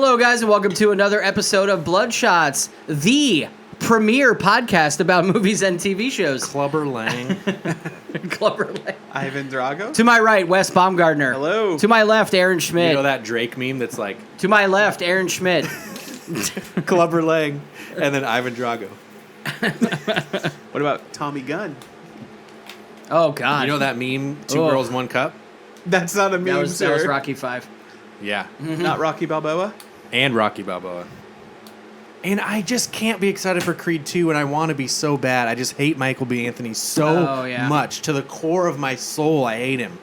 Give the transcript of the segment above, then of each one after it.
Hello, guys, and welcome to another episode of Bloodshots, the premier podcast about movies and TV shows. Clubber Lang. Clubber Lang. Ivan Drago. To my right, Wes Baumgardner. Hello. To my left, Aaron Schmidt. You know that Drake meme that's like... To my left, Aaron Schmidt. Clubber Lang. And then Ivan Drago. What about Tommy Gunn? Oh, God. You know that meme, Two Oh. Girls, One Cup? That's not a meme, that was sir. Rocky 5. Yeah. Not Rocky Balboa? And Rocky Balboa. And I just can't be excited for Creed 2, and I want to be so bad. I just hate Michael B. Anthony so much. To the core of my soul, I hate him.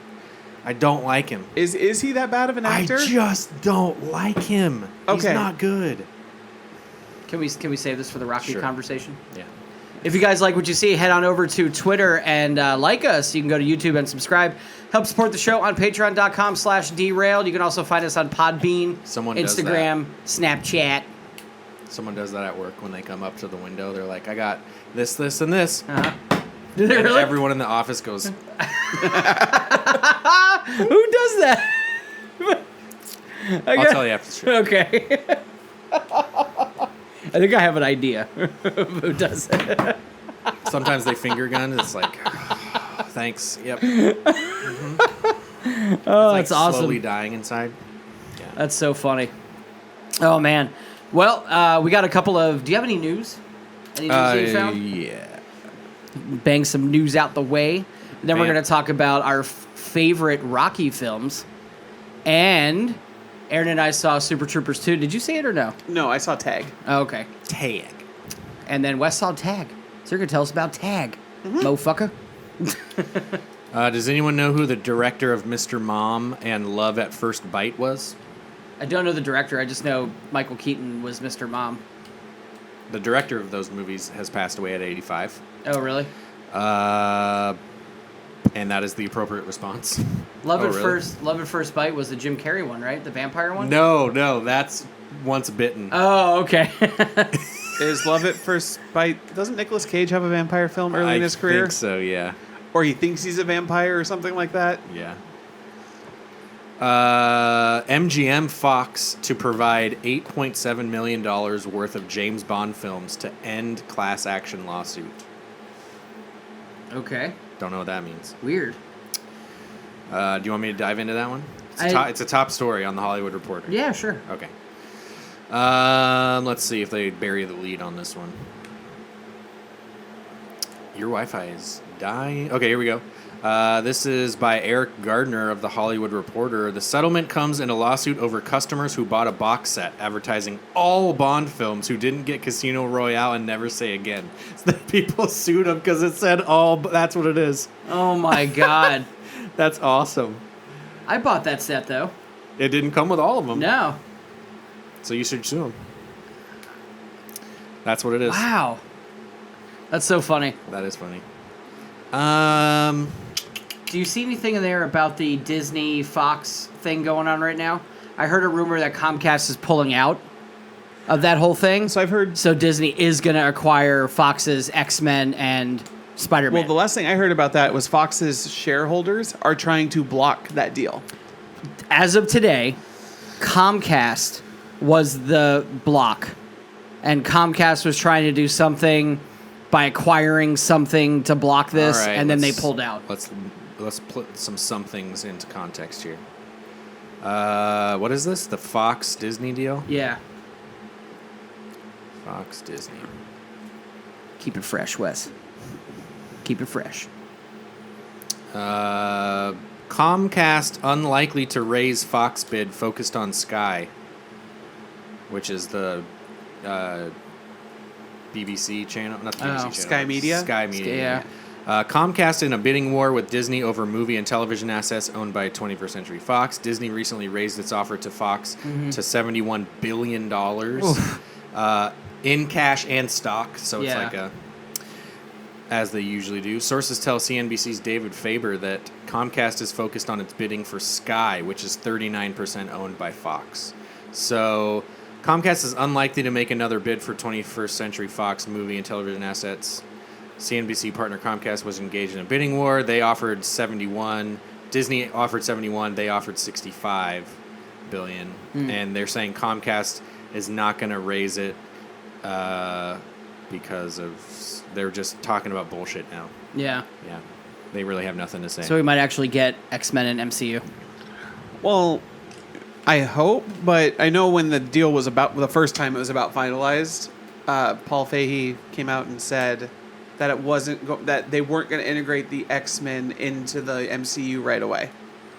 I don't like him. Is he that bad of an actor? I just don't like him. He's Okay. not good. Can we save this for the Rocky Sure. conversation? Yeah. If you guys like what you see, head on over to Twitter and like us. You can go to YouTube and subscribe. Help support the show on patreon.com/derailed. You can also find us on Podbean, Someone does Instagram, Snapchat. Someone does that at work when they come up to the window. They're like, I got this, this, and this. Uh-huh. Did they And really? everyone in the office goes, Who does that? I'll tell you after the show. Okay. I think I have an idea of who does it. Sometimes they finger gun. It's like, thanks. Yep. Oh, It's that's awesome. Slowly dying inside. Yeah. That's so funny. Oh, man. Well, we got a couple of... Do you have any news? Any news that you found? Yeah. Bang some news out the way. Then we're Bam. going to talk about our favorite Rocky films. And Aaron and I saw Super Troopers 2. Did you see it or no? No, I saw Tag. Oh, okay. Tag. And then Wes saw Tag. So you're going to tell us about Tag, motherfucker. Does anyone know who the director of Mr. Mom and Love at First Bite was? I don't know the director. I just know Michael Keaton was Mr. Mom. The director of those movies has passed away at 85. Oh, really? And that is the appropriate response. Love Oh, at really? First Bite was the Jim Carrey one, right? The vampire one? No, that's Once Bitten. Oh, okay. Is Love at First Bite... Doesn't Nicolas Cage have a vampire film early in his career? I think so, yeah. Or he thinks he's a vampire or something like that? Yeah. MGM Fox to provide $8.7 million worth of James Bond films to end class action lawsuit. Okay. Don't know what that means. Weird. Do you want me to dive into that one? It's a top story on the Hollywood Reporter. Yeah, sure. Okay. Let's see if they bury the lead on this one. Your Wi-Fi is dying. Okay, here we go. This is by Eric Gardner of the Hollywood Reporter. The settlement comes in a lawsuit over customers who bought a box set advertising all Bond films who didn't get Casino Royale and Never Say Again. So the people sued them because it said all. That's what it is. Oh, my God. That's awesome. I bought that set, though. It didn't come with all of them. No. So you should sue them. That's what it is. Wow. That's so funny. That is funny. Do you see anything in there about the Disney Fox thing going on right now? I heard a rumor that Comcast is pulling out of that whole thing. So I've heard... So Disney is going to acquire Fox's X-Men and Spider-Man. Well, the last thing I heard about that was Fox's shareholders are trying to block that deal. As of today, Comcast was the block. And Comcast was trying to do something by acquiring something to block this, All right, and then they pulled out. Let's put some things into context here. What is this? The Fox Disney deal? Yeah. Fox Disney. Keep it fresh, Wes. Keep it fresh. Comcast unlikely to raise Fox bid focused on Sky, which is the BBC channel, not the BBC channel. Sky Media? Sky Media. Yeah. Comcast in a bidding war with Disney over movie and television assets owned by 21st Century Fox. Disney recently raised its offer to Fox to $71 billion in cash and stock. So it's like as they usually do. Sources tell CNBC's David Faber that Comcast is focused on its bidding for Sky, which is 39% owned by Fox. So Comcast is unlikely to make another bid for 21st Century Fox movie and television assets. CNBC partner Comcast was engaged in a bidding war. They offered 71. Disney offered 71. They offered 65. billion, and they're saying Comcast is not going to raise it because of they're just talking about bullshit now. Yeah. Yeah, they really have nothing to say. So we might actually get X-Men and MCU. Well, I hope, but I know when the deal was the first time it was about finalized, Paul Fahey came out and said that it wasn't that they weren't going to integrate the X-Men into the MCU right away.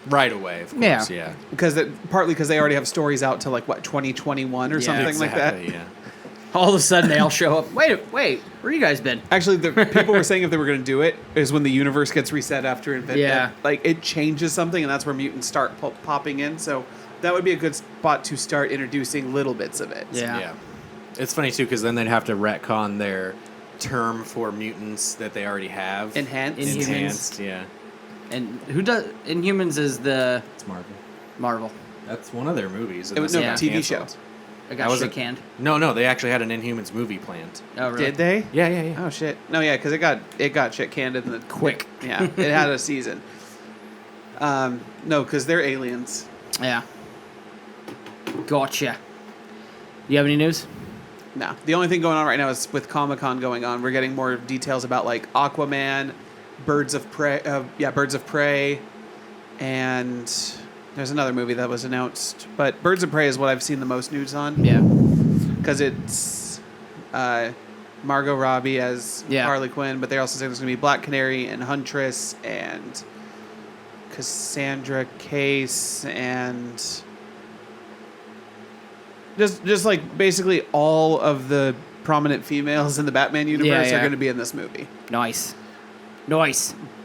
Right away, of course. Yeah. Partly because they already have stories out to 2021 or something like that. Yeah. All of a sudden, they all show up. Wait, where you guys been? Actually, the people were saying if they were going to do it is when the universe gets reset after Infinite. Yeah. It changes something, and that's where mutants start popping in. So that would be a good spot to start introducing little bits of it. Yeah. It's funny too because then they'd have to retcon their term for mutants that they already have. Enhanced. Yeah. And who does Inhumans? Is the It's Marvel. Marvel? That's one of their movies. It was a TV show. I got shit canned. No, they actually had an Inhumans movie planned. Oh, really? Did they? Yeah. Oh shit! No, yeah, because it got shit canned in the Quick. Yeah, it had a season. No, because they're aliens. Yeah. Gotcha. You have any news? No, the only thing going on right now is with Comic-Con going on. We're getting more details about Aquaman, Birds of Prey, and there's another movie that was announced. But Birds of Prey is what I've seen the most news on. Yeah. Because it's Margot Robbie as Harley Quinn, but they also say there's going to be Black Canary and Huntress and Cassandra Case and just basically all of the prominent females in the Batman universe are going to be in this movie. Nice.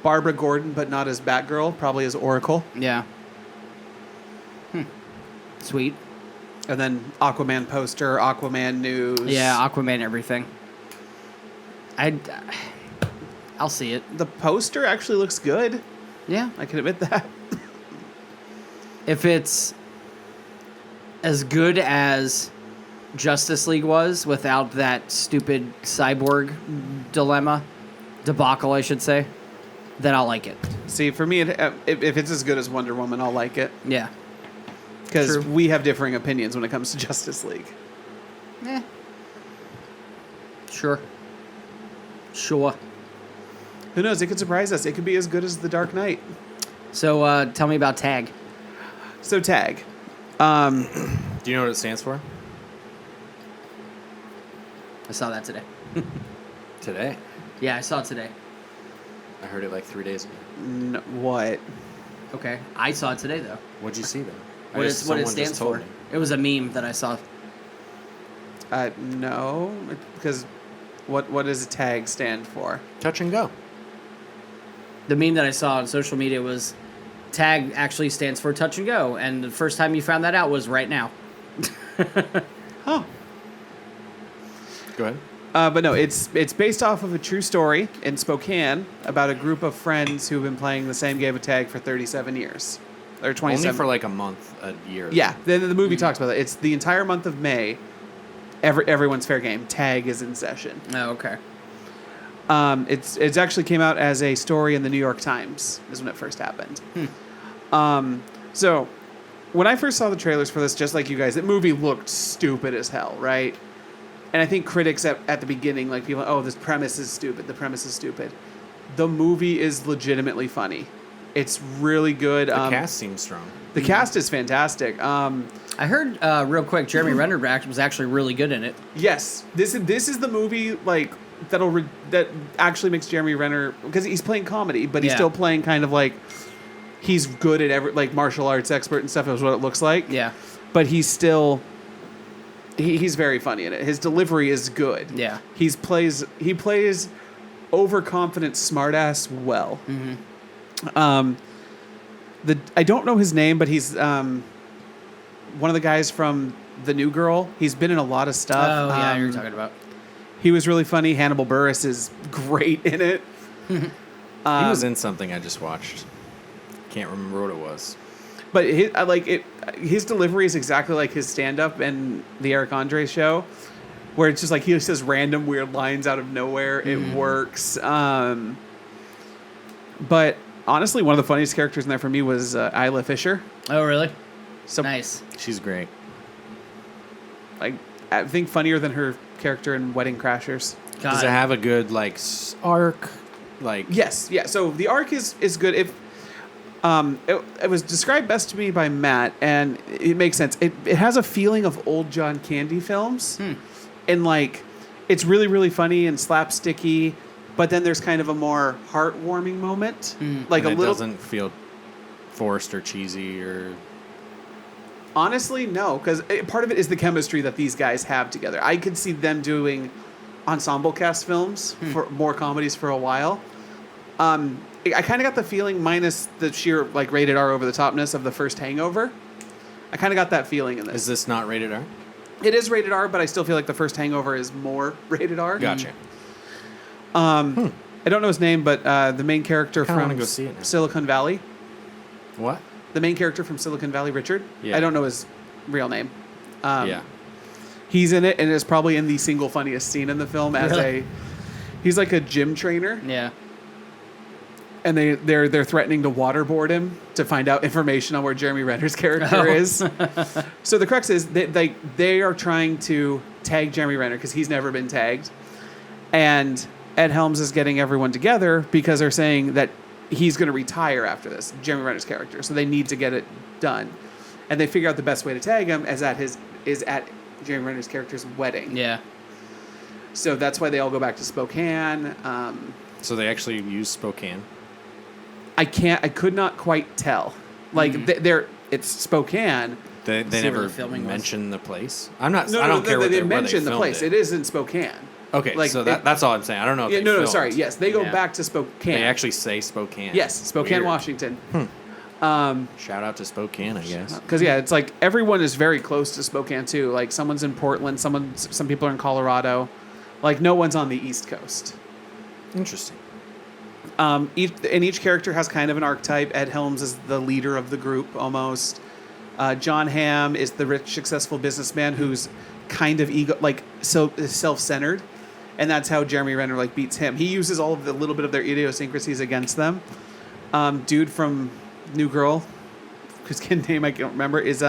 Barbara Gordon, but not as Batgirl, probably as Oracle. Yeah. Sweet. And then Aquaman poster, Aquaman news. Yeah, Aquaman everything. I'll see it. The poster actually looks good. Yeah. I can admit that. If it's as good as Justice League was without that stupid cyborg debacle, I should say, then I'll like it. See, for me, if it's as good as Wonder Woman, I'll like it. Yeah. Because we have differing opinions when it comes to Justice League. Yeah. Sure. Who knows? It could surprise us. It could be as good as The Dark Knight. So tell me about TAG. So TAG. Do you know what it stands for? I saw that today. Today? Yeah, I saw it today. I heard it 3 days ago. What? Okay. I saw it today, though. What'd you see, though? What it stands for. It was a meme that I saw. No. Because what does a TAG stand for? Touch and go. The meme that I saw on social media was TAG actually stands for touch and go. And the first time you found that out was right now. Huh. Go ahead. But no, it's based off of a true story in Spokane about a group of friends who've been playing the same game of tag for 37 years. Or 27. Only for a month, a year. Yeah, the movie talks about that. It's the entire month of May. Everyone's fair game. Tag is in session. Oh, okay. It's actually came out as a story in the New York Times is when it first happened. So when I first saw the trailers for this, just like you guys, that movie looked stupid as hell, right? And I think critics at the beginning, people, this premise is stupid. The premise is stupid. The movie is legitimately funny. It's really good. The cast seems strong. The cast is fantastic. I heard real quick, Jeremy Renner was actually really good in it. Yes, this is the movie that actually makes Jeremy Renner, because he's playing comedy, but he's still playing kind of he's good at martial arts expert and stuff. Is what it looks like. Yeah, but he's still he's very funny in it. His delivery is good. Yeah, he plays overconfident smartass well. Mm-hmm. I don't know his name, but he's one of the guys from The New Girl. He's been in a lot of stuff. Oh, yeah, you're talking about. He was really funny. Hannibal Buress is great in it. He was in something I just watched. Can't remember what it was. But his delivery is exactly like his stand-up and the Eric Andre show, where it's just he says random weird lines out of nowhere. It works. But honestly, one of the funniest characters in there for me was Isla Fisher. Oh, really? So Nice. She's great. like, I think funnier than her character in Wedding Crashers. Does it have a good arc? Yes, yeah. So the arc is good. If it was described best to me by Matt, and it makes sense. It has a feeling of old John Candy films, and like it's really really funny and slapsticky. But then there's kind of a more heartwarming moment, like And a little. It doesn't feel forced or cheesy or. Honestly, no, because part of it is the chemistry that these guys have together. I could see them doing ensemble cast films for more comedies for a while. I kind of got the feeling, minus the sheer rated R over the topness of the first Hangover. I kind of got that feeling in this. Is this not rated R? It is rated R, but I still feel like the first Hangover is more rated R. Gotcha. I don't know his name, but the main character Kinda wanna from go see it now. Silicon Valley. What? The main character from Silicon Valley, Richard. Yeah. I don't know his real name. Yeah. He's in it and is probably in the single funniest scene in the film as he's like a gym trainer, Yeah. and they're threatening to waterboard him to find out information on where Jeremy Renner's character is. So the crux is they are trying to tag Jeremy Renner because he's never been tagged, and Ed Helms is getting everyone together because they're saying that he's going to retire after this, Jeremy Renner's character. So they need to get it done, and they figure out the best way to tag him is at Jeremy Renner's character's wedding. Yeah. So that's why they all go back to Spokane. So they actually use Spokane. I could not quite tell. It's Spokane. They See where never the filming was. mention the place. I don't care they where mention the filmed place. It is in Spokane. Okay, so that's all I'm saying. I don't know if Yeah, they no, filmed. sorry. Yes, they go Yeah. back to Spokane. They actually say Spokane. Yes, Spokane, Weird. Washington. Shout out to Spokane, I guess. Because it's like everyone is very close to Spokane too. Like someone's in Portland, some people are in Colorado. Like no one's on the East Coast. Interesting. Each character has kind of an archetype. Ed Helms is the leader of the group almost. John Hamm is the rich, successful businessman who's kind of self-centered, and that's how Jeremy Renner beats him. He uses all of the little bit of their idiosyncrasies against them. Dude from New Girl, whose kid name I can't remember, is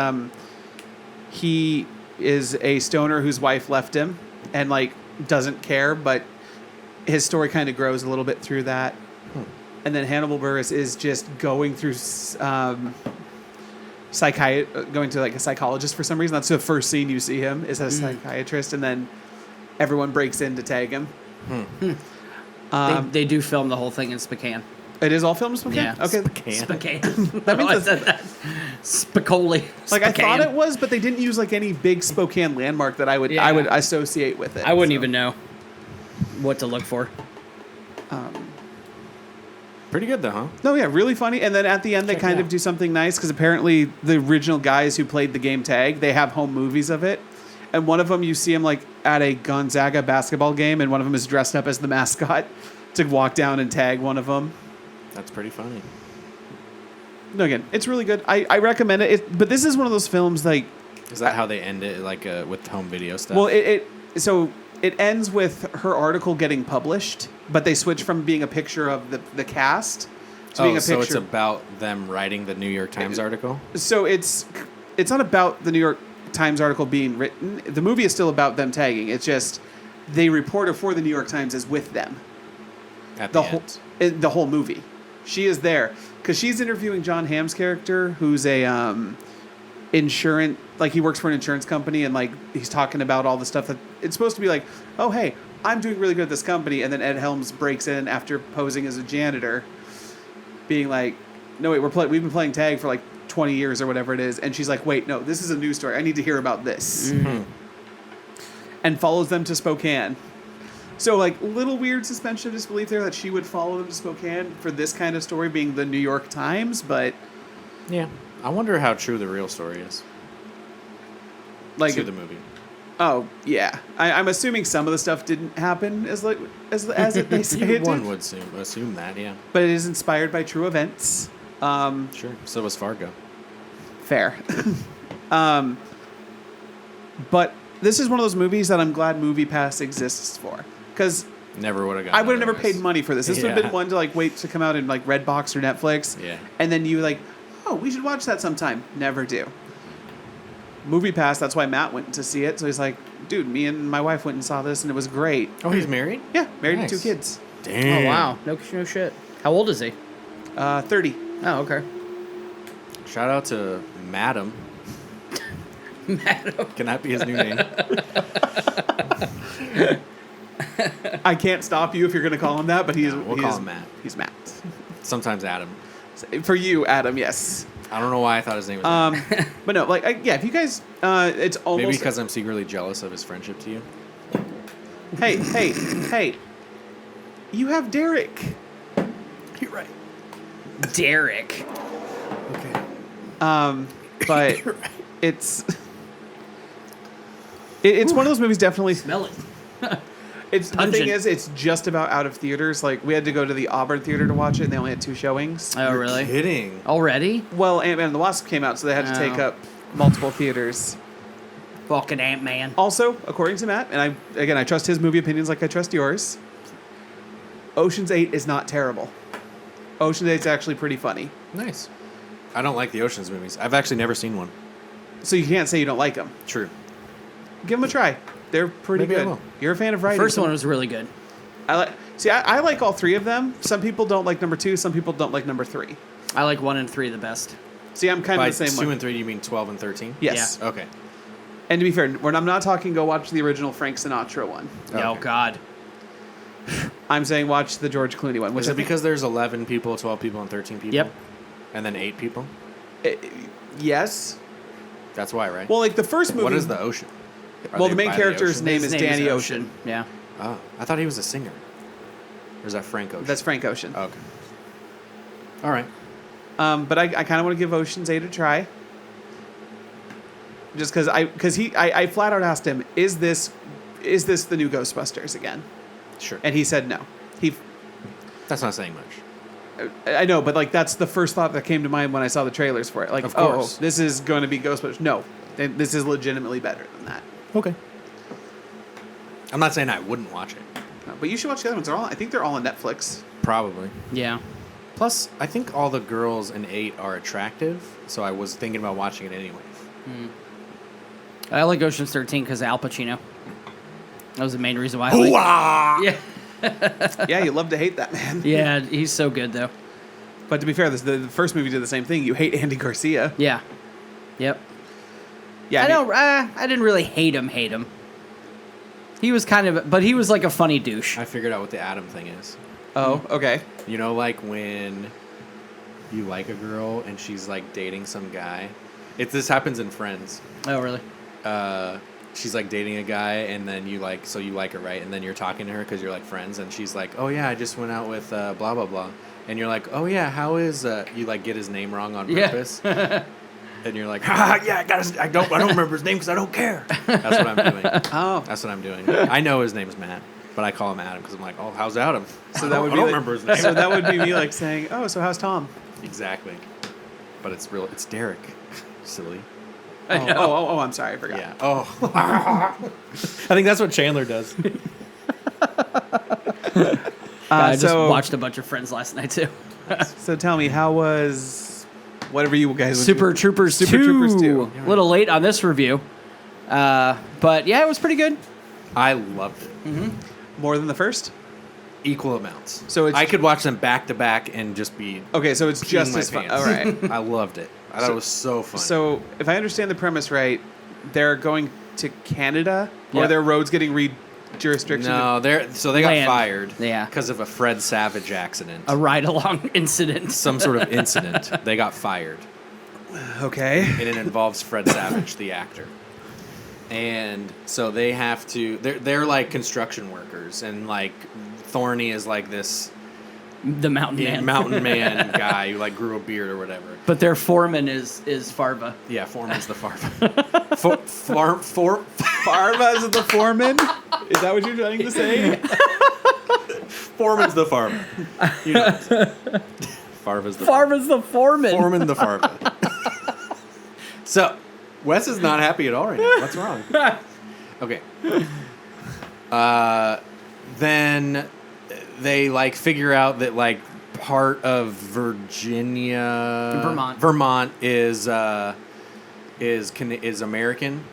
he is a stoner whose wife left him and doesn't care, but his story kind of grows a little bit through that. And then Hannibal Buress is just going through going to a psychologist for some reason. That's the first scene you see him is as a psychiatrist, and then everyone breaks in to tag him. They do film the whole thing in Spokane. It is all filmed in Spokane? Yeah. Okay. Spokane. That means I said that. Spicoli. I thought it was, but they didn't use any big Spokane landmark that I would associate with it. I wouldn't even know what to look for. Pretty good though, huh? No, yeah, really funny. And then at the end, they kind of do something nice because apparently the original guys who played the game tag, they have home movies of it. And one of them, you see him at a Gonzaga basketball game, and one of them is dressed up as the mascot to walk down and tag one of them. That's pretty funny. No, again, it's really good. I recommend it. But this is one of those films Is that how they end it, with home video stuff? Well, it ends with her article getting published, but they switch from being a picture of the cast to being a picture. So it's about them writing the New York Times article? So it's not about the New York Times article being written. The movie is still about them tagging. It's just the reporter for the New York Times is with them. At the end. The whole movie. She is there because she's interviewing John Hamm's character, who's a insurance, he works for an insurance company, and he's talking about all the stuff that it's supposed to be oh hey, I'm doing really good at this company, and then Ed Helms breaks in after posing as a janitor, being no wait, we've been playing tag for 20 years or whatever it is, and she's wait, no, this is a news story, I need to hear about this, and follows them to Spokane. So little weird suspension of disbelief there that she would follow them to Spokane for this kind of story being the New York Times, but yeah, I wonder how true the real story is. To the movie. Oh yeah, I'm assuming some of the stuff didn't happen as they say it One did. would assume that, yeah. But it is inspired by true events. Sure. So was Fargo. Fair. But this is one of those movies that I'm glad MoviePass exists for, because Never would have gotten. I would have never otherwise. paid money for this. This would have been one to wait to come out in Redbox or Netflix. Yeah. And then you oh, we should watch that sometime. Never do. Movie Pass. That's why Matt went to see it. So he's like, dude, me and my wife went and saw this, and it was great. Oh, he's married? Yeah, married Nice. to 2 kids. Damn. Oh, wow. No shit. How old is he? 30. Oh, okay. Shout out to Madam. Madam. Can that be his new name? I can't stop you if you're going to call him that, but We'll call him Matt. He's Matt. Sometimes Adam. For you, Adam, yes. I don't know why I thought his name was Matt. But no, like, if you guys, it's almost... Maybe because I'm secretly jealous of his friendship to you. Hey. You have Derek. You're right. Derek. Okay. But it's... It's one of those movies, definitely... Smell it. It's the thing is, it's just about out of theaters. Like, we had to go to the Auburn Theater to watch it, and they only had 2 showings. Oh, really? Kidding. Already? Well, Ant-Man and the Wasp came out, so they had to take up multiple theaters. Fucking Ant-Man. Also, according to Matt, and I trust his movie opinions like I trust yours, Ocean's 8 is not terrible. Ocean's 8 is actually pretty funny. Nice. I don't like the Ocean's movies. I've actually never seen one. So you can't say you don't like them. True. Give them a try. They're pretty Maybe I good. will. You're a fan of writing. First one was really good. I like all 3 of them. Some people don't like number 2. Some people don't like number 3. I like 1 and 3 the best. See, I'm kind By of the same 2 way. and 3, you mean 12 and 13? Yes. Yeah. Okay. And to be fair, I'm not talking go watch the original Frank Sinatra one. Oh, Okay. God. I'm saying watch the George Clooney one. Which Is I it think- because there's 11 people, 12 people, and 13 people? Yep. And then 8 people? Yes. That's why, right? Well, like the first movie. What is the ocean? Are Well, they the main by character's ocean? name His is name Danny Ocean. Yeah. Oh, I thought he was a singer. Or is that Frank Ocean? That's Frank Ocean. Okay. All right. But I kind of want to give Ocean's 8 a try. Just because I flat out asked him, is this the new Ghostbusters again? Sure. And he said no. That's not saying much. I know, but like that's the first thought that came to mind when I saw the trailers for it. Like, Of course. this is going to be Ghostbusters. No, this is legitimately better than that. Okay. I'm not saying I wouldn't watch it. No, but you should watch the other ones. I think they're all on Netflix. Probably. Yeah. Plus, I think all the girls in 8 are attractive, so I was thinking about watching it anyways. I like Ocean's 13 because of Al Pacino. That was the main reason why I like it. Yeah. Yeah, you love to hate that man. Yeah, he's so good, though. But to be fair, the first movie did the same thing. You hate Andy Garcia. Yeah. Yep. Yeah, I didn't really hate him. He was but he was like a funny douche. I figured out what the Adam thing is. Oh, okay. You know, like when you like a girl and she's like dating some guy. This happens in Friends. Oh, really? She's like dating a guy, and then you like her, right? And then you're talking to her because you're like friends, and she's like, "Oh yeah, I just went out with blah blah blah," and you're like, "Oh yeah, how is?" You like get his name wrong on purpose, and you're like, "Yeah, I don't remember his name because I don't care." That's what I'm doing. Oh, That's what I'm doing. I know his name's Matt, but I call him Adam because I'm like, "Oh, how's Adam?" so that would I be don't like- remember his name. So that would be me like saying, "Oh, so how's Tom?" Exactly, but it's real. It's Derek. Silly. Oh, I'm sorry, I forgot. Yeah. Oh. I think that's what Chandler does. I just so- watched a bunch of Friends last night, too. So tell me, how was whatever you guys would Super do? Troopers Super 2. Troopers 2. A little late on this review. But yeah, it was pretty good. I loved it. More than the first? Equal amounts. So I could watch them back to back and just be. Okay, so it's just my as fun. pants. All right. I loved it. I thought it was so fun. So if I understand the premise right, they're going to Canada, or Yep. their roads getting jurisdiction. no, they got Land. fired. Yeah. Because of a Fred Savage accident. A ride-along incident. Some sort of incident. They got fired, Okay. and it involves Fred Savage, the actor. And so they have to. They're like construction workers, and like Thorny is like this The mountain man. mountain man guy who like grew a beard or whatever. But their foreman is Farva. Yeah, foreman's the farmer. Farva is the foreman? Is that what you're trying to say? Foreman's the farmer. You know, Farva's the Farva's the foreman. foreman. The farmer. So, Wes is not happy at all right now. What's wrong? Okay. Then they like figure out that like part of Vermont is is American,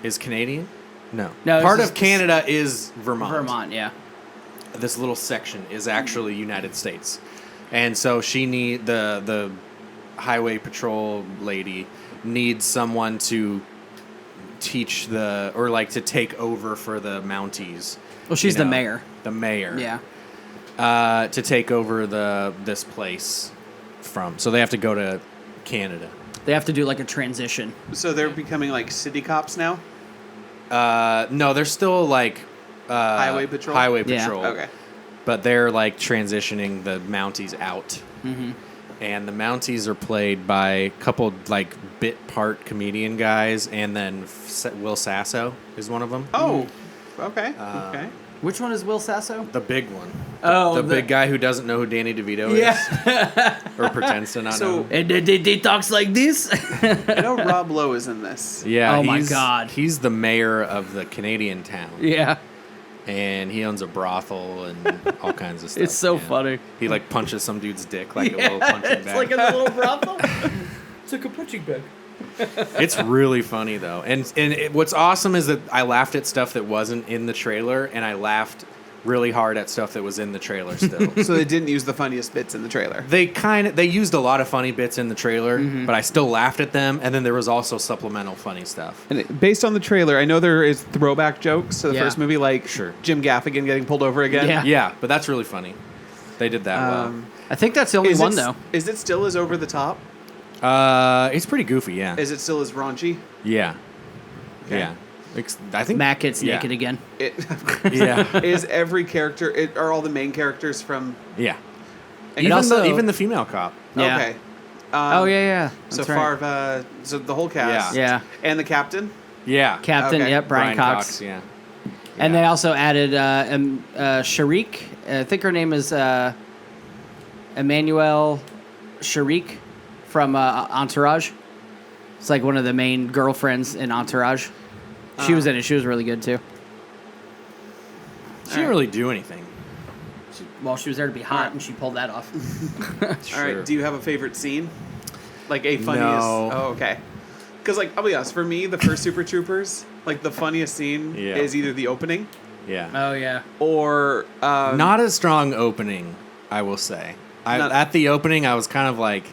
is Canadian. No, No, part it's of just- Canada is Vermont. Vermont, yeah. This little section is actually United States, and so the highway patrol lady needs someone to teach to take over for the Mounties. Well, she's you the know, mayor. The mayor. Yeah. To take over this place so they have to go to Canada. They have to do like a transition. So they're becoming like city cops now? No, they're still like Highway patrol? Highway Yeah. patrol. Okay. But they're like transitioning the Mounties out. Mm-hmm. And the Mounties are played by a couple like bit part comedian guys, and then Will Sasso is one of them. Oh, okay. Okay. Which one is Will Sasso? The big one. Oh, the big guy who doesn't know who Danny DeVito is. Or pretends to not So- know. And they talks like this. I know Rob Lowe is in this. Yeah. Oh my God. He's the mayor of the Canadian town. Yeah. And he owns a brothel and all kinds of stuff. It's so man. funny. He like punches some dude's dick like a little punching It's bag. like a little brothel. It's like a punching bag. It's really funny though, and what's awesome is that I laughed at stuff that wasn't in the trailer, and I laughed really hard at stuff that was in the trailer still. So they didn't use the funniest bits in the trailer. They used a lot of funny bits in the trailer, but I still laughed at them, and then there was also supplemental funny stuff. And based on the trailer, I know there is throwback jokes to the Yeah. first movie, like Sure. Jim Gaffigan getting pulled over again. Yeah. Yeah, but that's really funny. They did that well. I think that's the only one though. Is it still as over the top? It's pretty goofy, yeah. Is it still as raunchy? Yeah. Okay. Yeah. I think Matt gets yeah. naked again. It Yeah. is every character. Are all the main characters from? Yeah. And Even also- even the female cop. Yeah. Okay. Oh yeah. So That's right. far, so the whole cast. Yeah. And the captain. Yeah. Captain. Okay. Yep. Brian Cox. Yeah. And Yeah. they also added Sharik. I think her name is Emmanuel Sharik from Entourage. It's like one of the main girlfriends in Entourage. She was in it. She was really good too. She didn't really do anything. Well, she was there to be hot, and she pulled that off. All right. Do you have a favorite scene? Like a funniest? No. Oh, okay. Because like I'll be honest, for me, the first Super Troopers, like the funniest scene Yeah. is either the opening Yeah. Oh yeah. or Not a strong opening, I will say. Not- At the opening, I was kind of like,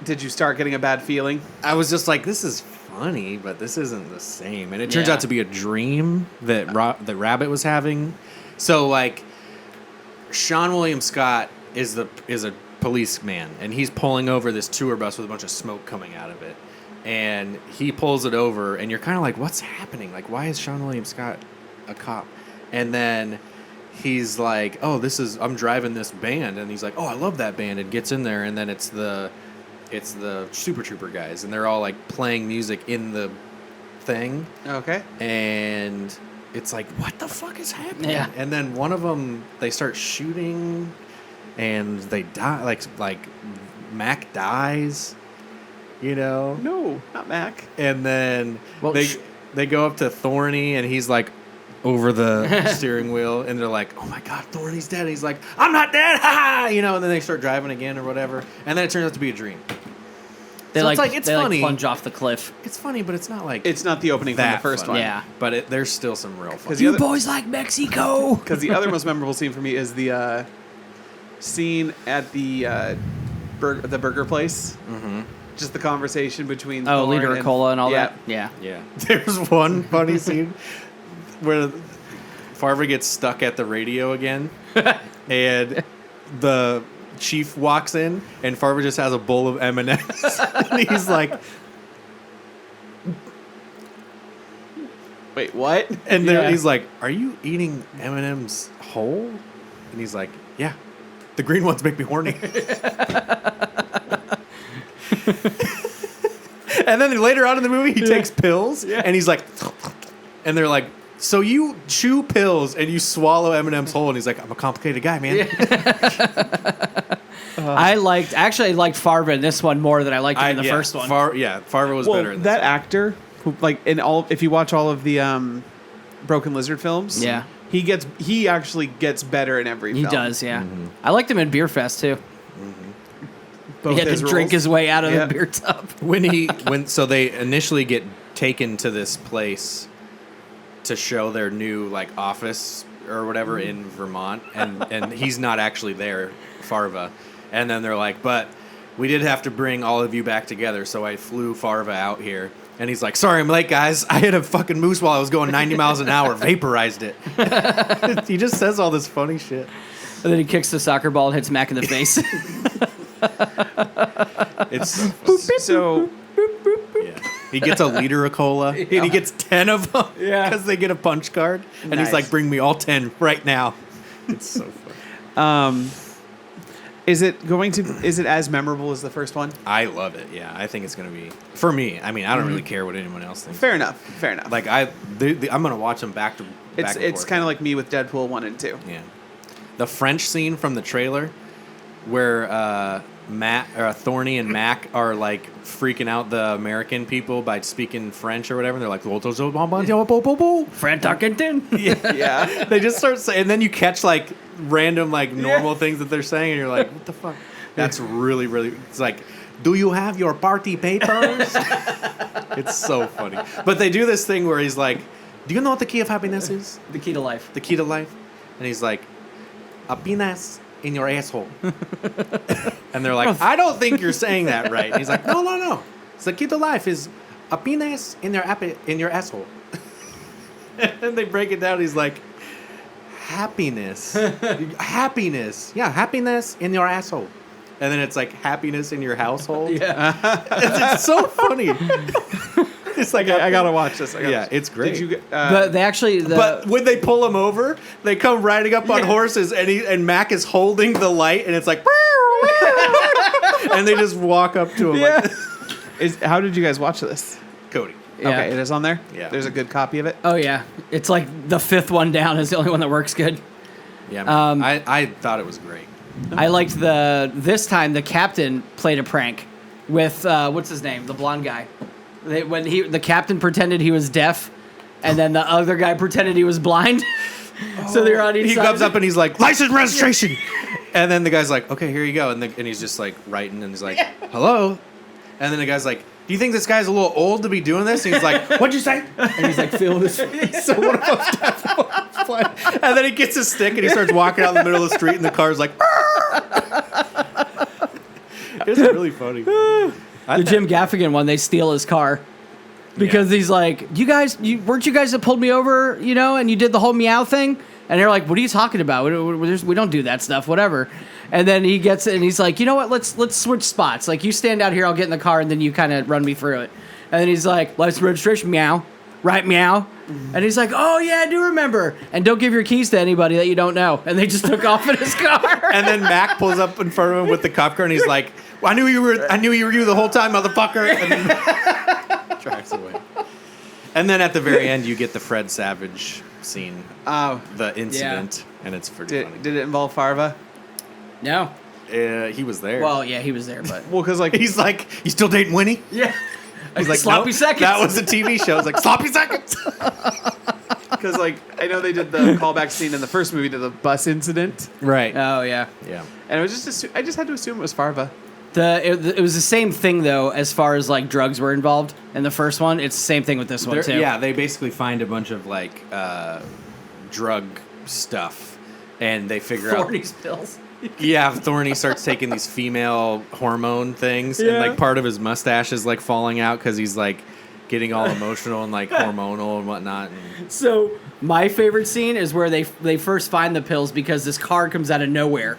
did you start getting a bad feeling? I was just like, this is funny, but this isn't the same. And it turns Yeah. out to be a dream that the Rabbit was having. So like, Sean William Scott is a policeman, and he's pulling over this tour bus with a bunch of smoke coming out of it. And he pulls it over, and you're kind of like, what's happening? Like, why is Sean William Scott a cop? And then he's like, oh, I'm driving this band. And he's like, oh, I love that band. And gets in there, and then it's the Super Trooper guys, and they're all like playing music in the thing. Okay. And it's like, what the fuck is happening? Yeah. And then one of them, they start shooting, and they die. Like Mac dies, you know. No, not Mac. And then Well, they go up to Thorny, and he's like over the steering wheel, and they're like, oh my god, Thorny's dead. And he's like, I'm not dead, ha ha, you know. And then they start driving again or whatever, and then it turns out to be a dream. They So like it's like, it's they funny. like plunge off the cliff. It's funny, but it's not like It's not the opening from the that first funny. one. Yeah. But there's still some real fun. The You other- boys like Mexico? Because the other most memorable scene for me is the scene at the burger place. Mm-hmm. Just the conversation between Oh, Thorne Leader and- Cola and all Yeah. that. Yeah. Yeah. There's one funny scene where Farver gets stuck at the radio again, and the chief walks in, and Farver just has a bowl of M&Ms, and he's like, Wait, what? and then Yeah. he's like, "Are you eating M&Ms whole?" And he's like, "Yeah, the green ones make me horny." And then later on in the movie, he takes pills, and he's like, and they're like, so you chew pills and you swallow M&M's whole? And he's like, I'm a complicated guy, man. I liked Farva in this one more than I liked him in the first one. Farva was better in this that one. actor who if you watch all of the Broken Lizard films, Yeah. he actually gets better in every He film. does, yeah. I liked him in Beer Fest too. Both he had to his drink rules. his way out of Yeah. the beer tub. So they initially get taken to this place to show their new like office or whatever in Vermont, and he's not actually there, Farva, and then they're like, but we did have to bring all of you back together, so I flew Farva out here. And he's like, sorry, I'm late, guys. I hit a fucking moose while I was going 90 miles an hour, vaporized it. He just says all this funny shit. And then he kicks the soccer ball and hits Mac in the face. It's So yeah. He gets a liter of cola, and he gets 10 of them because they get a punch card. And Nice. he's like, bring me all 10 right now. It's so funny. is it as memorable as the first one? I love it. Yeah, I think it's going to be, for me, I mean, I don't really care what anyone else thinks. Fair enough. Like, I'm going to watch them back to back. It's kind of like me with Deadpool 1 and 2. Yeah. The French scene from the trailer where Thorny and Mac are like freaking out the American people by speaking French or whatever. And they're like, Fran Tarkenton. Yeah. they just start saying, and then you catch like random like normal things that they're saying, and you're like, what the fuck? That's really, really. It's like, do you have your party papers? It's so funny. But they do this thing where he's like, do you know what the key of happiness is? The key to life. The key to life? And he's like, a penis in your asshole. And they're like, I don't think you're saying that right. And he's like, no. It's the key to life is a penis in your asshole. And they break it down. He's like, happiness. Happiness. Yeah, happiness in your asshole. And then it's like happiness in your household. Yeah. It's so funny. It's like, I gotta watch this. it's great. Did you? But they actually... But when they pull him over, they come riding up on horses, and Mac is holding the light, and it's like, and they just walk up to him like, How did you guys watch this? Cody. Yeah. Okay, it is on there? Yeah. There's a good copy of it? Oh, yeah. It's like the fifth one down is the only one that works good. Yeah, man. I thought it was great. I liked this time the captain played a prank with, what's his name? The blonde guy. The captain pretended he was deaf, and then the other guy pretended he was blind. So they're on each He side. comes up and he's like, license registration. And then the guy's like, okay, here you go. And he's just like writing, and he's like, hello. And then the guy's like, do you think this guy's a little old to be doing this? And he's like, what'd you say? And he's like, feeling his face. So one of those deaf ones. And then he gets his stick and he starts walking out in the middle of the street, and the car's like, it's really funny. The Jim Gaffigan one, they steal his car. Because he's like, weren't you guys that pulled me over, and you did the whole meow thing? And they're like, what are you talking about? We don't do that stuff, whatever. And then he gets it, and he's like, you know what? Let's switch spots. Like, you stand out here, I'll get in the car, and then you kind of run me through it. And then he's like, license registration, meow. Right, meow. And he's like, oh, yeah, I do remember. And don't give your keys to anybody that you don't know. And they just took off in his car. And then Mac pulls up in front of him with the cop car, and he's like, well, I knew you were you the whole time, motherfucker. And then tracks away. And then at the very end, you get the Fred Savage scene, the incident, and it's pretty funny. Did it involve Farva? No. He was there. Well, yeah, he was there, but... Well, because he's like, you still dating Winnie? Yeah. He's like, Sloppy nope, Seconds. that was a TV show. It's like, Sloppy Seconds. Because I know they did the callback scene in the first movie to the bus incident, Right. Oh, yeah. Yeah. and it was I just had to assume it was Farva. It was the same thing, though, as far as, like, drugs were involved in the first one. It's the same thing with this one, too. Yeah, they basically find a bunch of, like, drug stuff, and they figure Thorny's pills. Yeah, Thorny starts taking these female hormone things, and, like, part of his mustache is, like, falling out because he's, like, getting all emotional and, like, hormonal and whatnot. And So, my favorite scene is where they first find the pills because this car comes out of nowhere.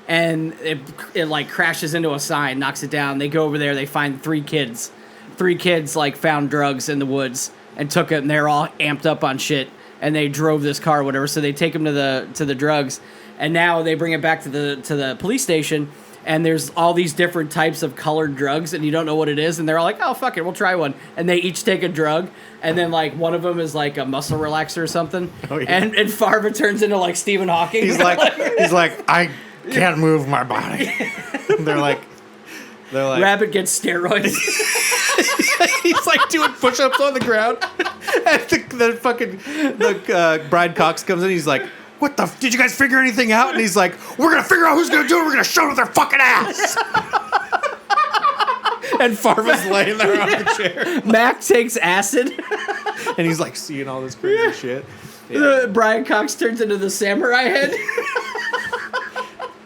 And it like crashes into a sign, knocks it down. They go over there. They find three kids. Three kids like found drugs in the woods and took it, and they're all amped up on shit. And they drove this car, or whatever. So they take them to the drugs, and now they bring it back to the police station. And there's all these different types of colored drugs, and you don't know what it is. And they're all like, "Oh fuck it, we'll try one." And they each take a drug, and then like one of them is like a muscle relaxer or something. Oh, yeah. And Farva turns into like Stephen Hawking. he's like, I can't move my body. They're like, Rabbit gets steroids. he's like doing push-ups on the ground, and the Bride Cox comes in. He's like, "What the? Did you guys figure anything out?" And he's like, "We're gonna figure out who's gonna do it. We're gonna show them their fucking ass." And Farva's laying there on the chair. Mac takes acid. And he's like seeing all this crazy shit. Yeah. Brian Cox turns into the samurai head.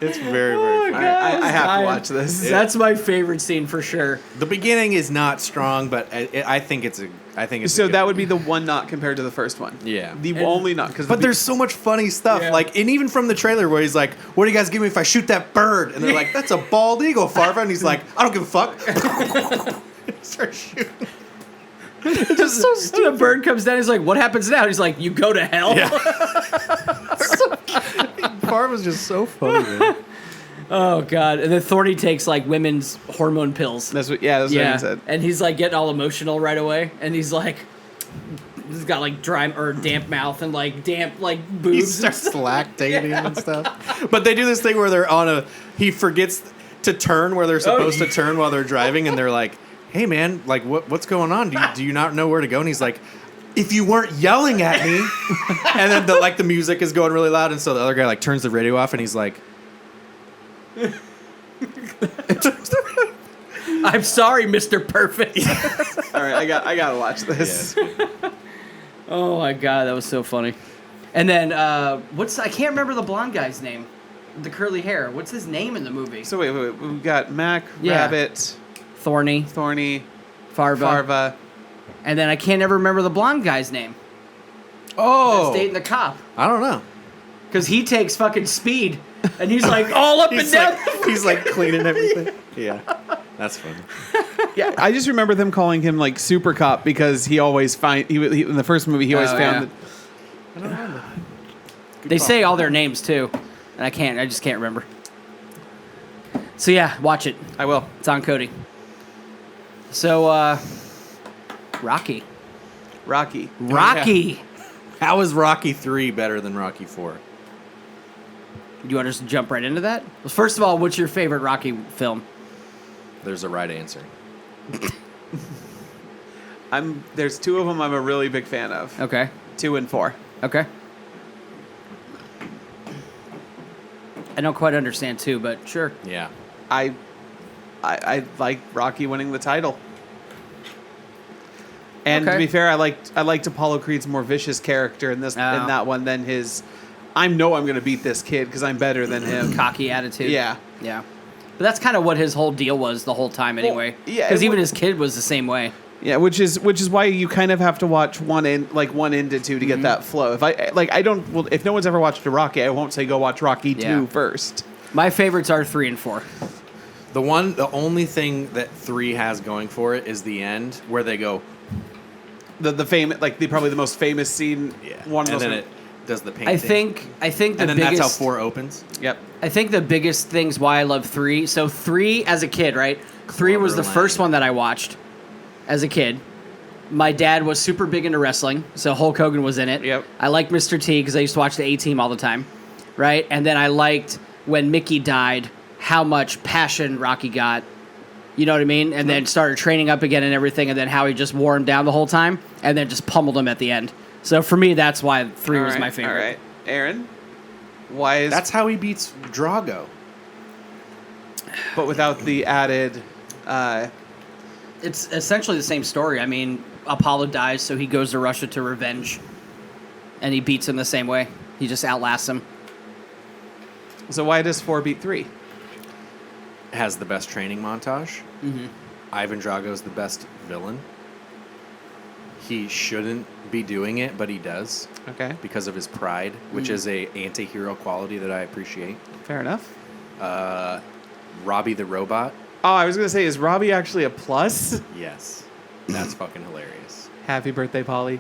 It's very, very funny. I have to watch this. That's my favorite scene for sure. The beginning is not strong, but I think it's So that would be the one not compared to the first one. Yeah. The only not because. But there's so much funny stuff, Yeah. like, and even from the trailer where he's like, "What do you guys give me if I shoot that bird?" And they're like, "That's a bald eagle, Farva," and he's like, "I don't give a fuck." He starts shooting. It's just so stupid. The bird comes down. He's like, "What happens now?" He's like, "You go to hell." Yeah. Farva's just so funny, man. Oh god! And then Thorny takes like women's hormone pills. That's what he said. And he's like getting all emotional right away. And he's like, he's got like dry or damp mouth and like damp like boobs. He starts lactating and stuff. But they do this thing where they're he forgets to turn where they're supposed to turn while they're driving, and they're like, "Hey man, like what's going on? Do you not know where to go?" And he's like, "If you weren't yelling at me." And then the music is going really loud, and so the other guy like turns the radio off, and he's like, I'm sorry, Mr. Perfect. All right, I gotta watch this. Yeah. Oh my god, that was so funny. And then I can't remember the blonde guy's name. The curly hair. What's his name in the movie? So wait, we've got Mac, Yeah. Rabbit, Thorny, Farva. and then I can't ever remember the blonde guy's name. "Oh, That's dating the cop. I don't know." Because he takes fucking speed. And he's like all up and down. He's like cleaning everything. Yeah, that's funny. Yeah, I just remember them calling him like Super Cop because he always in the first movie he always found that. They say all their names too. And I just can't remember. So yeah, watch it. I will. It's on Cody. So Rocky. How is Rocky 3 better than Rocky 4? Do you want to just jump right into that? Well, first of all, what's your favorite Rocky film? There's a right answer. There's two of them I'm a really big fan of. Okay. 2 and 4. Okay. I don't quite understand too, but sure. Yeah. I like Rocky winning the title. And Okay. to be fair, I liked Apollo Creed's more vicious character in that one than his. I'm going to beat this kid because I'm better than him. Cocky attitude. Yeah. Yeah. But that's kind of what his whole deal was the whole time anyway. yeah, Because it even wa- his kid was the same way. Yeah, which is why you kind of have to watch one into 2 to get that flow. If no one's ever watched a Rocky, I won't say go watch Rocky 2 first. My favorites are 3 and 4. The only thing that 3 has going for it is the end where they go. The famous, probably the most famous scene. Yeah. One of and those. then it does the painting. I think the and then biggest. that's how 4 opens. Yep. I think the biggest things why I love 3. So 3 as a kid, right? 3 was the Clubber first Lang. one that I watched as a kid. My dad was super big into wrestling, so Hulk Hogan was in it. Yep. I liked Mr. T because I used to watch the A-Team all the time, right? And then I liked when Mickey died, how much passion Rocky got. You know what I mean? And then started training up again and everything, and then how he just wore him down the whole time, and then just pummeled him at the end. So for me, that's why 3 was my favorite. All right, Aaron. Why is That's how he beats Drago. but without the added? It's essentially the same story. I mean, Apollo dies, so he goes to Russia to revenge, and he beats him the same way. He just outlasts him. So why does 4 beat 3? Has the best training montage. Mm-hmm. Ivan Drago's the best villain. He shouldn't be doing it, but he does Okay, because of his pride, which is a anti-hero quality that I appreciate. fair enough. Robbie the Robot. Oh, I was gonna say, is Robbie actually a plus? Yes. That's fucking hilarious. Happy birthday, Polly.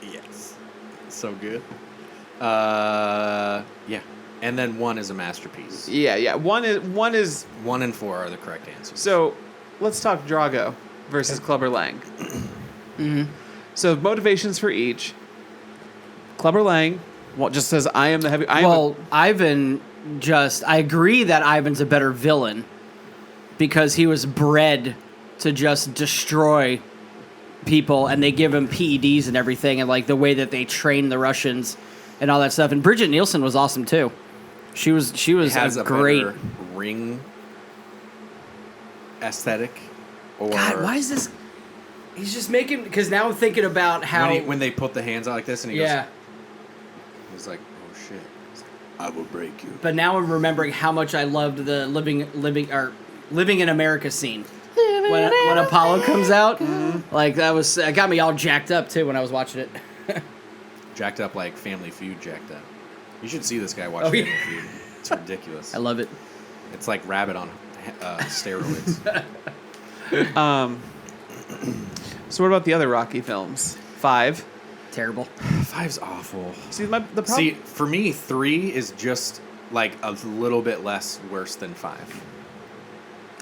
Yes. So good. Yeah. And then 1 is a masterpiece. Yeah. One is 1 and 4 are the correct answers. so. Let's talk Drago versus Clubber Lang. Mm-hmm. So motivations for each. Clubber Lang, just says I am the heavy. I agree that Ivan's a better villain because he was bred to just destroy people, and they give him PEDs and everything, and like the way that they train the Russians and all that stuff. And Bridget Nielsen was awesome too. She was has a a great better ring aesthetic Or God, why is this? He's just making because now I'm thinking about how when they put the hands out like this and he goes, he's like, oh shit, he's like, I will break you. But now I'm remembering how much I loved the living in America scene when Apollo comes out. Mm-hmm. Like that got me all jacked up too when I was watching it. Jacked up like Family Feud jacked up. You should see this guy watch Oh, yeah. Family Feud. It's ridiculous. I love it. It's like Rabbit on steroids. So what about the other Rocky films? 5. Terrible. 5's awful. See, the problem. See, for me, 3 is just like a little bit less worse than 5.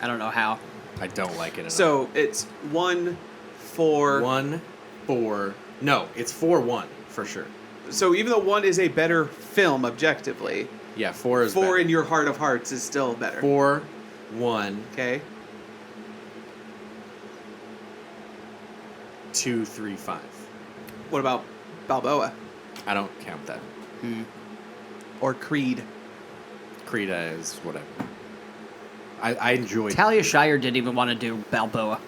I don't know how. I don't like it enough. So it's 1, 4. 1, 4. No, it's 4-1 for sure. So even though 1 is a better film objectively, Yeah, 4 is 4 better. in your heart of hearts is still better. 4, 1, Okay. 2, 3, 5. What about Balboa I don't count that. or Creed? Creed is whatever. I enjoyed Talia Shire didn't even want to do Balboa.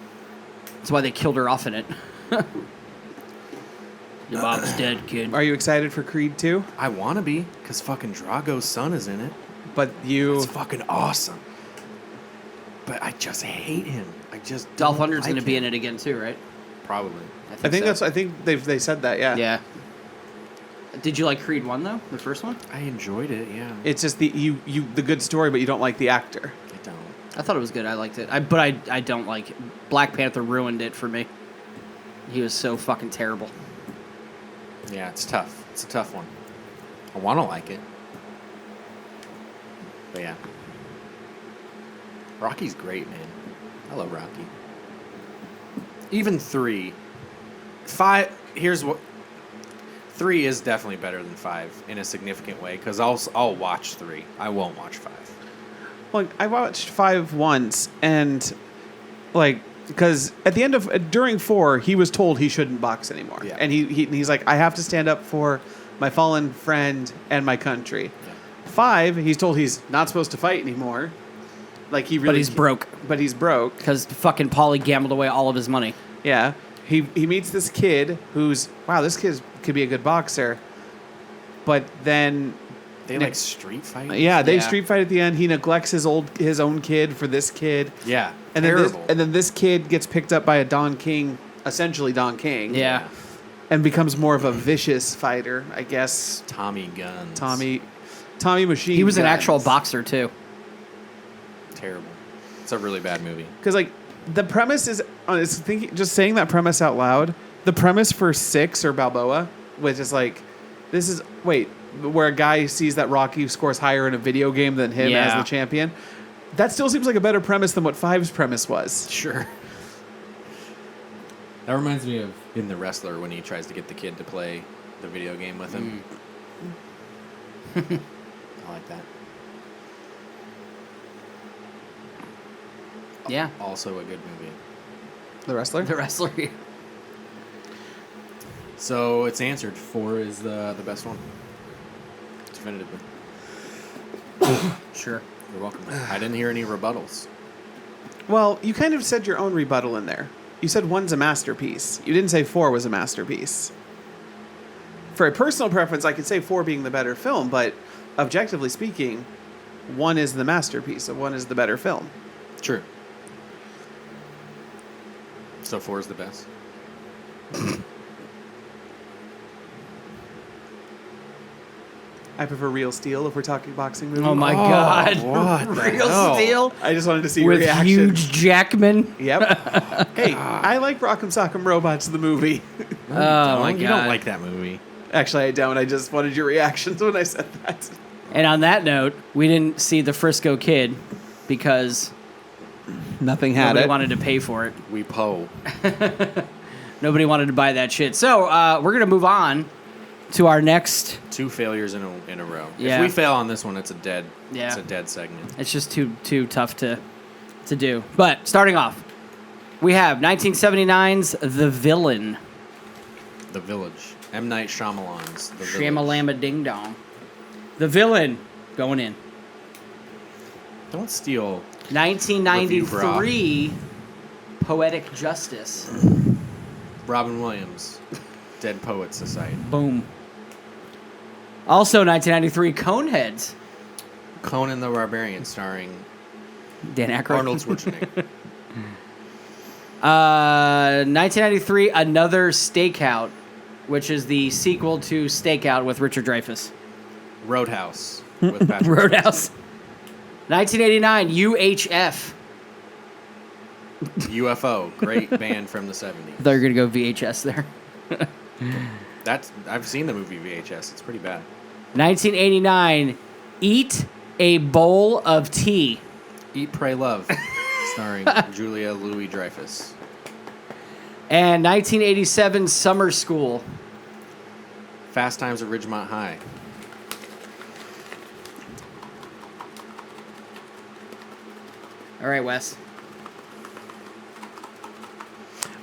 That's why they killed her off in it. Your mom's dead, kid. Are you excited for Creed 2? I want to be, because fucking Drago's son is in it. But you... It's fucking awesome. But I just hate him. I just Dolph don't Lundgren's like going to be him. in it again too, right? Probably. I think so. I think they said that, yeah. Yeah. Did you like Creed 1 though? The first one? I enjoyed it, yeah. It's just the good story, but you don't like the actor. I don't. I thought it was good. I liked it. But I don't like it. Black Panther ruined it for me. He was so fucking terrible. Yeah, it's tough. It's a tough one. I want to like it. But yeah. Rocky's great, man. I love Rocky. Even 3. 5, here's what... 3 is definitely better than 5 in a significant way, because I'll watch 3. I won't watch 5. Well, I watched 5 once, and because at the end of during 4, he was told he shouldn't box anymore, Yeah. and he's like, I have to stand up for my fallen friend and my country. Yeah. 5, he's told he's not supposed to fight anymore. Like he really, But he's broke. But he's broke. Because fucking Paulie gambled away all of his money. Yeah, he meets this kid who's this kid could be a good boxer, but then. They like street fight? Yeah, they Yeah. street fight at the end. He neglects his own kid for this kid. Yeah, And terrible. then this kid gets picked up by a Don King, essentially Don King. Yeah. And becomes more of a vicious fighter, I guess. Tommy Guns. Tommy Machine. He was an Guns. actual boxer too. Terrible. It's a really bad movie. Because the premise is just saying that premise out loud. The premise for 6 or Balboa, which is where a guy sees that Rocky scores higher in a video game than him as Yeah. the champion. That still seems like a better premise than what 5's premise was. Sure. That reminds me of in The Wrestler when he tries to get the kid to play the video game with him. I like that. Yeah. Also a good movie. The Wrestler? The wrestler. So it's answered. 4 is the best one. Definitively. Sure. You're welcome. I didn't hear any rebuttals. Well, you kind of said your own rebuttal in there. You said 1's a masterpiece. You didn't say 4 was a masterpiece. For a personal preference, I could say 4 being the better film, but objectively speaking, 1 is the masterpiece, and 1 is the better film. True. So 4 is the best. I prefer Real Steel if we're talking boxing movies. Oh my God. what the Real hell? Steel I just wanted to see your with reaction. huge Jackman. Yep. Hey, I like Rock'em Sock'em Robots, the movie. Oh my You God. don't like that movie. Actually, I don't. I just wanted your reactions when I said that. And on that note, we didn't see the Frisco Kid because Nothing had nobody it. wanted to pay for it. We Poe. Nobody wanted to buy that shit. So we're gonna move on to our next. 2 failures in a row. Yeah. If we fail on this one, it's a dead. Yeah. It's a dead segment. It's just too tough to do. But starting off, we have 1979's The Villain. The Village. M. Night Shyamalan's The Village. Shamalama Ding Dong. The Villain going in. Don't steal. 1993 Poetic Justice. Robin Williams, Dead Poets Society. Boom. Also, 1993, Coneheads. Conan the Barbarian, starring Dan Aykroyd. Arnold Schwarzenegger. 1993, Another Stakeout, which is the sequel to Stakeout with Richard Dreyfuss. Roadhouse with Patrick Roadhouse. 1989, UHF. UFO, great band from the 70s. I thought you were going to go VHS there. I've seen the movie VHS. It's pretty bad. 1989, Eat a Bowl of Tea. Eat, Pray, Love, starring Julia Louis-Dreyfus. And 1987, Summer School. Fast Times at Ridgemont High. All right, Wes.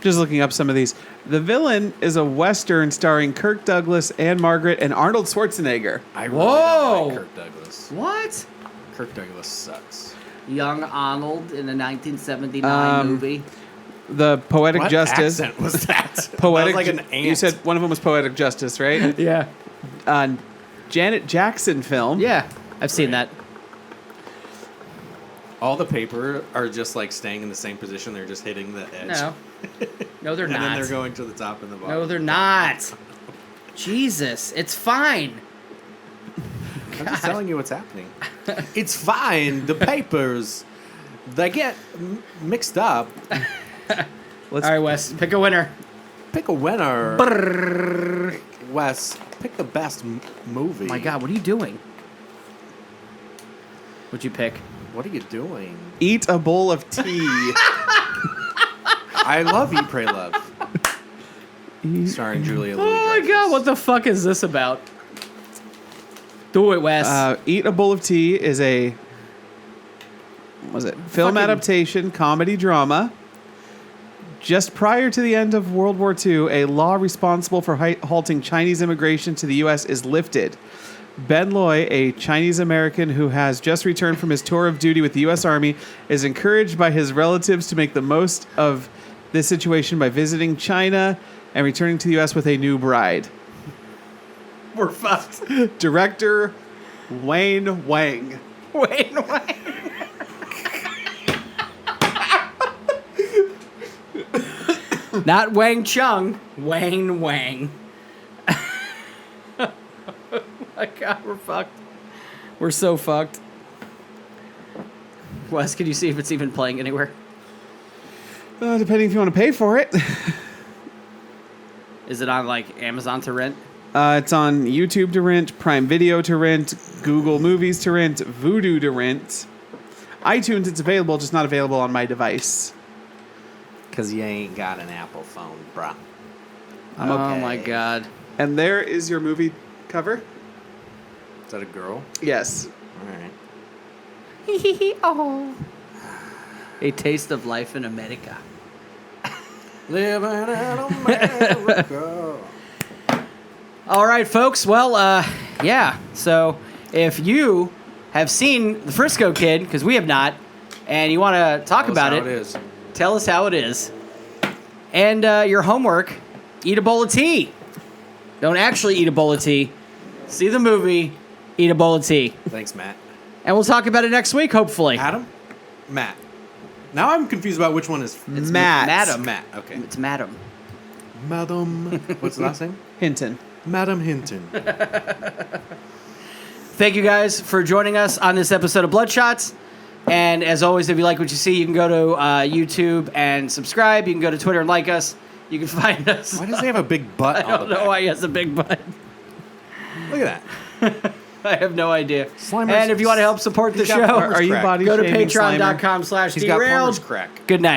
Just looking up some of these. The Villain is a Western starring Kirk Douglas, Anne Margaret, and Arnold Schwarzenegger. I really Whoa! don't like Kirk Douglas. What? Kirk Douglas sucks. Young Arnold in a 1979 movie. The Poetic What Justice. accent was that? Poetic. That was like an ant. You said one of them was Poetic Justice, right? Yeah. Janet Jackson film. Yeah, I've seen that. All the paper are just like staying in the same position. They're just hitting the edge. No. No, they're and not. then they're going to the top and the bottom. No, they're not. Jesus, it's fine. I'm just telling you what's happening. It's fine. The papers, they get mixed up. All right, Wes, pick a winner. Pick a winner. Wes, pick the best movie. Oh my God, what are you doing? What'd you pick? What are you doing? Eat a bowl of tea. I love Eat, Pray, Love. Starring Julia Oh my Louis-Dreyfus. God, what the fuck is this about? Do it, Wes. Eat a Bowl of Tea is a film Fucking- adaptation comedy drama. Just prior to the end of World War II, a law responsible for halting Chinese immigration to the U.S. is lifted. Ben Loy, a Chinese American who has just returned from his tour of duty with the U.S. Army, is encouraged by his relatives to make the most of this situation by visiting China and returning to the U.S. with a new bride. We're fucked. Director Wayne Wang. Wayne Wang. Not Wang Chung. Wayne Wang. Oh my God, we're fucked. We're so fucked. Wes, can you see if it's even playing anywhere? Depending if you want to pay for it. Is it on like Amazon to rent? It's on YouTube to rent, Prime Video to rent, Google Movies to rent, Vudu to rent. iTunes, it's available, just not available on my device. Because you ain't got an Apple phone, bruh. I'm okay. Oh my God. And there is your movie cover. Is that a girl? Yes. All right. Oh. A Taste of Life in America. Living in America. All right, folks. Well, yeah. So if you have seen The Frisco Kid, because we have not, and you want to talk about How it, it is. tell us how it is. And your homework, eat a bowl of tea. Don't actually eat a bowl of tea. See the movie, eat a bowl of tea. Thanks, Matt. And we'll talk about it next week, hopefully. Adam? Matt. Now I'm confused about which one is... It's Matt. Madam. Matt, okay. It's Madam. Madam... What's the last name? Hinton. Madam Hinton. Thank you guys for joining us on this episode of Bloodshots. And as always, if you like what you see, you can go to YouTube and subscribe. You can go to Twitter and like us. You can find us. Why does he have a big butt I don't know why he has a big butt. Look at that. I have no idea. Slimer's- And if you want to help support the He's got show, farmer's Are you crack. body go to shaming Slimer? patreon.com/derailed. He's got farmer's crack. Good night.